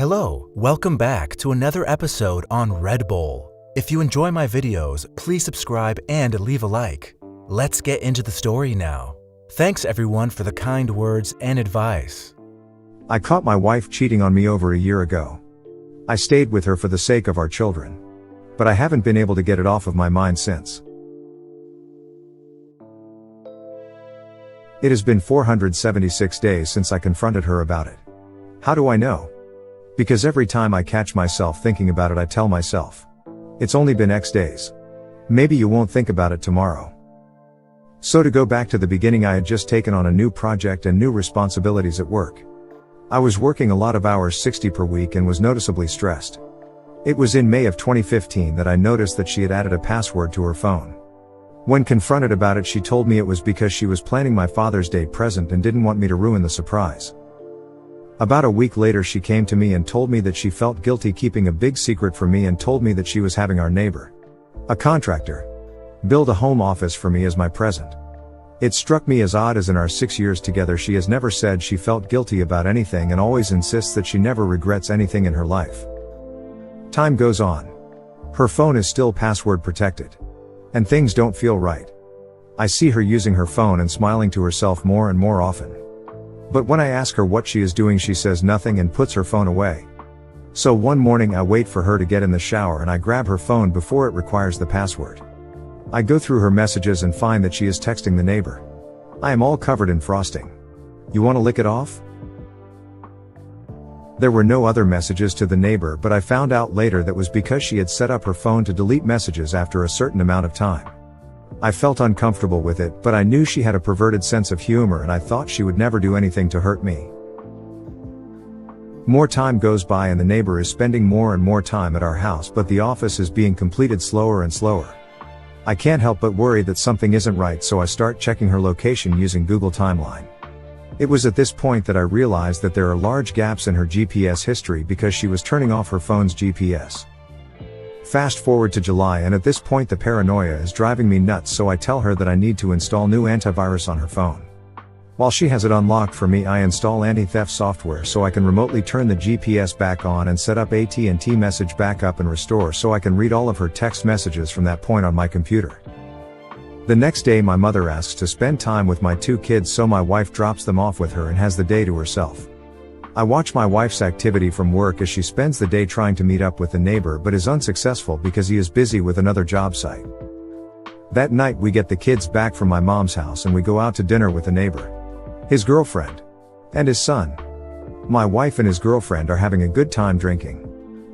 Hello, welcome back to another episode on Red Bull. If you enjoy my videos, please subscribe and leave a like. Let's get into the story now. Thanks everyone for the kind words and advice. I caught my wife cheating on me over a year ago. I stayed with her for the sake of our children. But I haven't been able to get it off of my mind since. It has been 476 days since I confronted her about it. How do I know? Because every time I catch myself thinking about it, I tell myself, it's only been X days. Maybe you won't think about it tomorrow. So to go back to the beginning, I had just taken on a new project and new responsibilities at work. I was working a lot of hours, 60 per week, and was noticeably stressed. It was in May of 2015 that I noticed that she had added a password to her phone. When confronted about it, she told me it was because she was planning my Father's Day present and didn't want me to ruin the surprise. About a week later, she came to me and told me that she felt guilty keeping a big secret from me and told me that she was having our neighbor, a contractor, build a home office for me as my present. It struck me as odd, as in our 6 years together she has never said she felt guilty about anything and always insists that she never regrets anything in her life. Time goes on. Her phone is still password protected. And things don't feel right. I see her using her phone and smiling to herself more and more often. But when I ask her what she is doing, she says nothing and puts her phone away. So one morning I wait for her to get in the shower and I grab her phone before it requires the password. I go through her messages and find that she is texting the neighbor. I am all covered in frosting. You want to lick it off? There were no other messages to the neighbor, but I found out later that was because she had set up her phone to delete messages after a certain amount of time. I felt uncomfortable with it, but I knew she had a perverted sense of humor and I thought she would never do anything to hurt me. More time goes by and the neighbor is spending more and more time at our house, but the office is being completed slower and slower. I can't help but worry that something isn't right, so I start checking her location using Google Timeline. It was at this point that I realized that there are large gaps in her GPS history because she was turning off her phone's GPS. Fast forward to July, and at this point the paranoia is driving me nuts, so I tell her that I need to install new antivirus on her phone. While she has it unlocked for me, I install anti-theft software so I can remotely turn the GPS back on and set up AT&T message backup and restore so I can read all of her text messages from that point on my computer. The next day my mother asks to spend time with my 2 kids, so my wife drops them off with her and has the day to herself. I watch my wife's activity from work as she spends the day trying to meet up with the neighbor but is unsuccessful because he is busy with another job site. That night we get the kids back from my mom's house and we go out to dinner with the neighbor, his girlfriend, and his son. My wife and his girlfriend are having a good time drinking,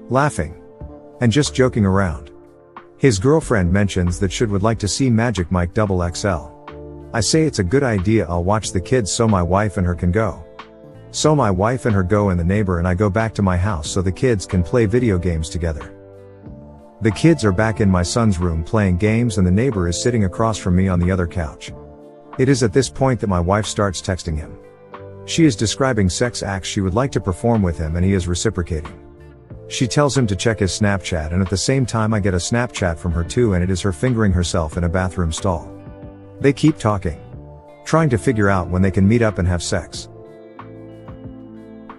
laughing, and just joking around. His girlfriend mentions that would like to see Magic Mike XXL. I say it's a good idea, I'll watch the kids so my wife and her can go. So my wife and her go, and the neighbor and I go back to my house so the kids can play video games together. The kids are back in my son's room playing games and the neighbor is sitting across from me on the other couch. It is at this point that my wife starts texting him. She is describing sex acts she would like to perform with him and he is reciprocating. She tells him to check his Snapchat, and at the same time I get a Snapchat from her too, and it is her fingering herself in a bathroom stall. They keep talking, trying to figure out when they can meet up and have sex.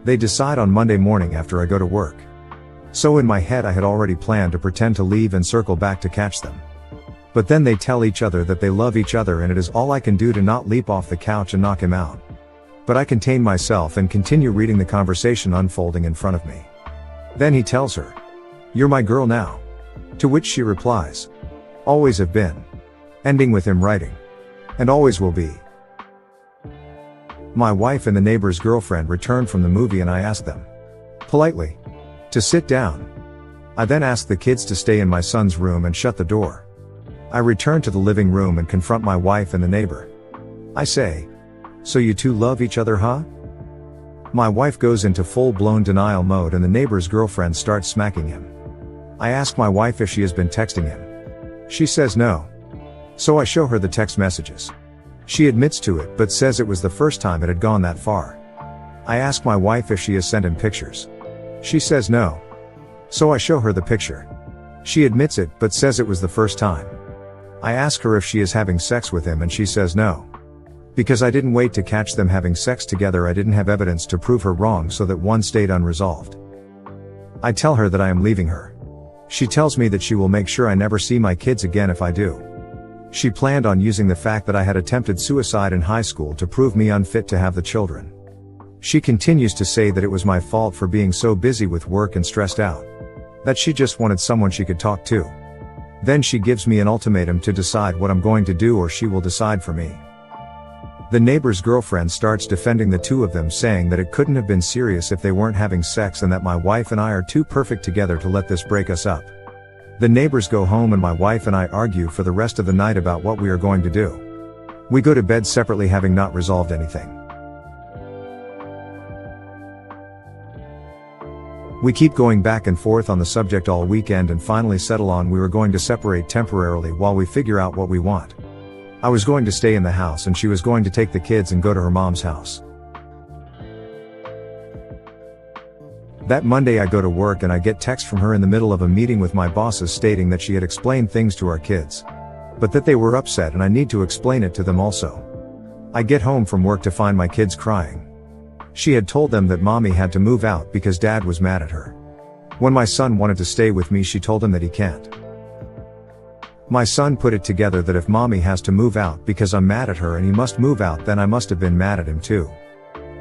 They decide on Monday morning after I go to work. So in my head I had already planned to pretend to leave and circle back to catch them. But then they tell each other that they love each other and it is all I can do to not leap off the couch and knock him out. But I contain myself and continue reading the conversation unfolding in front of me. Then he tells her, "You're my girl now." To which she replies, "Always have been." Ending with him writing, "And always will be." My wife and the neighbor's girlfriend return from the movie and I ask them, politely, to sit down. I then ask the kids to stay in my son's room and shut the door. I return to the living room and confront my wife and the neighbor. I say, "So you two love each other, huh?" My wife goes into full-blown denial mode and the neighbor's girlfriend starts smacking him. I ask my wife if she has been texting him. She says no. So I show her the text messages. She admits to it but says it was the first time it had gone that far. I ask my wife if she has sent him pictures. She says no. So I show her the picture. She admits it but says it was the first time. I ask her if she is having sex with him and she says no. Because I didn't wait to catch them having sex together, I didn't have evidence to prove her wrong, so that one stayed unresolved. I tell her that I am leaving her. She tells me that she will make sure I never see my kids again if I do. She planned on using the fact that I had attempted suicide in high school to prove me unfit to have the children. She continues to say that it was my fault for being so busy with work and stressed out. That she just wanted someone she could talk to. Then she gives me an ultimatum to decide what I'm going to do, or she will decide for me. The neighbor's girlfriend starts defending the two of them, saying that it couldn't have been serious if they weren't having sex and that my wife and I are too perfect together to let this break us up. The neighbors go home and my wife and I argue for the rest of the night about what we are going to do. We go to bed separately, having not resolved anything. We keep going back and forth on the subject all weekend and finally settle on we were going to separate temporarily while we figure out what we want. I was going to stay in the house and she was going to take the kids and go to her mom's house. That Monday I go to work and I get text from her in the middle of a meeting with my bosses stating that she had explained things to our kids, but that they were upset and I need to explain it to them also. I get home from work to find my kids crying. She had told them that mommy had to move out because dad was mad at her. When my son wanted to stay with me, she told him that he can't. My son put it together that if mommy has to move out because I'm mad at her and he must move out, then I must have been mad at him too.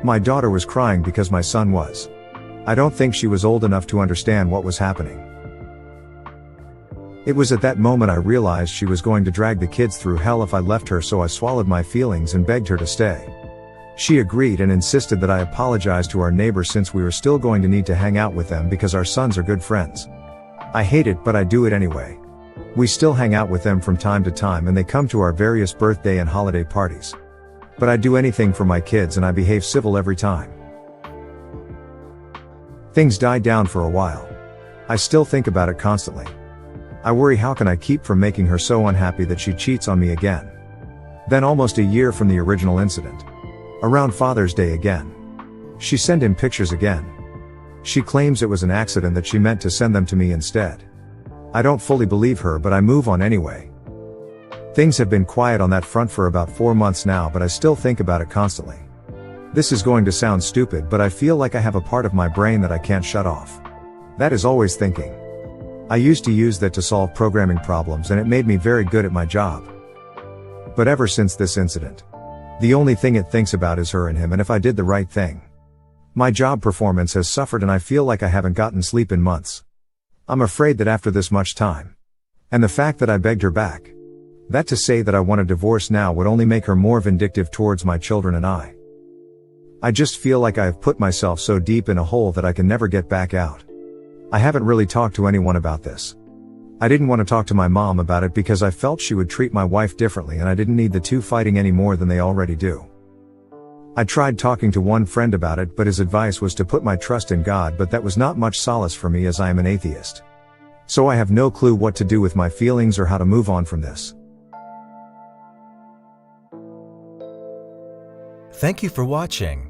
My daughter was crying because my son was. I don't think she was old enough to understand what was happening. It was at that moment I realized she was going to drag the kids through hell if I left her, so I swallowed my feelings and begged her to stay. She agreed and insisted that I apologize to our neighbors since we were still going to need to hang out with them because our sons are good friends. I hate it, but I do it anyway. We still hang out with them from time to time and they come to our various birthday and holiday parties. But I do anything for my kids and I behave civil every time. Things died down for a while. I still think about it constantly. I worry, how can I keep from making her so unhappy that she cheats on me again? Then almost a year from the original incident. Around Father's Day again. She sent him pictures again. She claims it was an accident, that she meant to send them to me instead. I don't fully believe her, but I move on anyway. Things have been quiet on that front for about 4 months now, but I still think about it constantly. This is going to sound stupid, but I feel like I have a part of my brain that I can't shut off. That is always thinking. I used to use that to solve programming problems and it made me very good at my job. But ever since this incident, the only thing it thinks about is her and him and if I did the right thing. My job performance has suffered and I feel like I haven't gotten sleep in months. I'm afraid that after this much time, and the fact that I begged her back, that to say that I want a divorce now would only make her more vindictive towards my children and I. I just feel like I have put myself so deep in a hole that I can never get back out. I haven't really talked to anyone about this. I didn't want to talk to my mom about it because I felt she would treat my wife differently and I didn't need the two fighting any more than they already do. I tried talking to one friend about it, but his advice was to put my trust in God, but that was not much solace for me as I am an atheist. So I have no clue what to do with my feelings or how to move on from this. Thank you for watching.